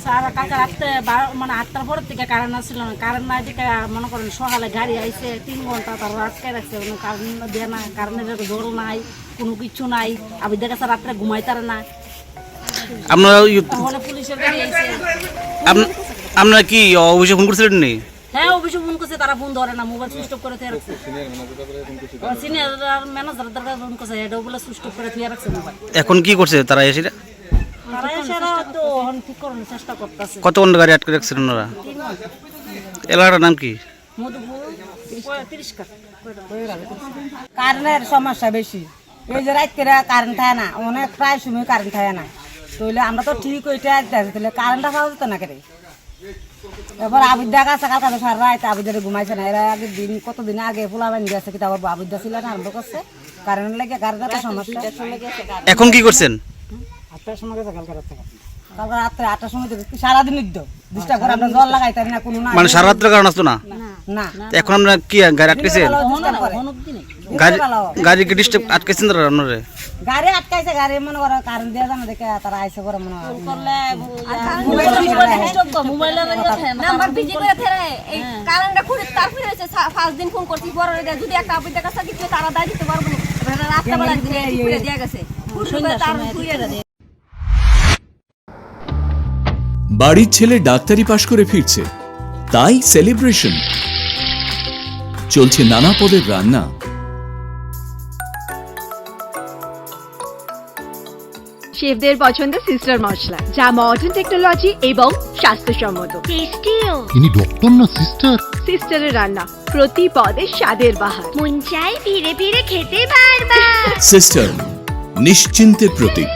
Sir কালকে রাত্রে মানে 8টার পরের থেকে কারেন্ট আসছিল না, কারেন্ট না দিকে মনে করেন সকালে গাড়ি আইছে 3 ঘন্টা, তারপর আটকে রাখছে, কারেন্ট দিয়ে না, কারেন্টের জল নাই, কোনো কিছু নাই, আমি দেখেছি রাত্রে ঘুমাইতারে না। আপনারা তাহলে পুলিশের গাড়ি আইছে। আপনারা কি অফিসে ফোন করছিলেন নি? হ্যাঁ অফিসে ফোন করছে, তারা ফোন ধরে না, মোবাইল সুইচ অফ করে দিয়ে রাখছে। সিনিয়র ম্যানেজার দ্বারা ফোন করছে, এটাও বলে সুইচ অফ করে দিয়ে রাখছে মোবাইল। এখন কি করছে তারা এসে? তারা এসে তো এখন ঠিক করানোর চেষ্টা করতেছে। কত ঘন্টা গাড়ি আটকে রাখছেন ওনারা? এলাকাটার নাম কি? মধুপুর 30 কাঠ। কারেন্টের সমস্যা বেশি, এই যে রাত করে কারেন্ট থাকে না, অনেক প্রায় সময় কারেন্ট থাকে না, তাহলে আমরা তো ঠিক ওইটা তাহলে কারেন্টটা পাওয়া যেত না কেটে। এবার আবিদ্যা কাছে কালকে তো সারা রাত আবিদ্যারে ঘুমাইছে না, এরা আগের দিন কতদিন আগে ফুলা বানি গেছে, কিন্তু আবার আবিদ্যা ছিল না, আরম্ভ করছে কারেন্ট লাগে, কারেন্টের সমস্যা। এখন কি করছেন? 8টার সময় গেছে কালকে রাত্রে, কালকে রাত্রে 8টার সময় সারাদিন ডিস্টার্ব করে, আমরা জল লাগাইতে না, কোনো না মানে সারা রাত্রে কারণ আসতো না? না এখন আমরা কি গাড়ি আটকেছেন? গাড়ি কি ডিস্টার্ব আটকেছেন তারা আপনারা? গাড়ি আটকাইছে, গাড়ি মনে করো কারেন্ট দিয়ে জানা দেখে তারা আইসে করে মনে হয় নাম্বার বিজি করে ফেরে এই কারেন্টটা খুঁড়ে তারপরে হয়েছে 5 দিন ফোন করছি বড় রে, যদি একটা আবিদের কাছে দিতে তারা দাই দিতে পারবো না, রাতটা বেলা খুঁড়ে দিয়ে গেছে, খুঁড়ে তার খুঁড়ে দেয়। বাড়ির ছেলে ডাক্তারি পাশ করে ফিরছে, তাই সেলিব্রেশন চলছে, নানা পদের রান্না। শেফদের পছন্দ সিস্টার মশলা, যা মডার্ন টেকনোলজি এবং স্বাস্থ্যসম্মত। টেস্টিও। ইনি ডক্টর না সিস্টার? সিস্টারের রান্না প্রতি পদে স্বাদের বাহার, মন চাই ফিরে ফিরে খেতে পারবা। সিস্টার নিশ্চিন্তের প্রতীক।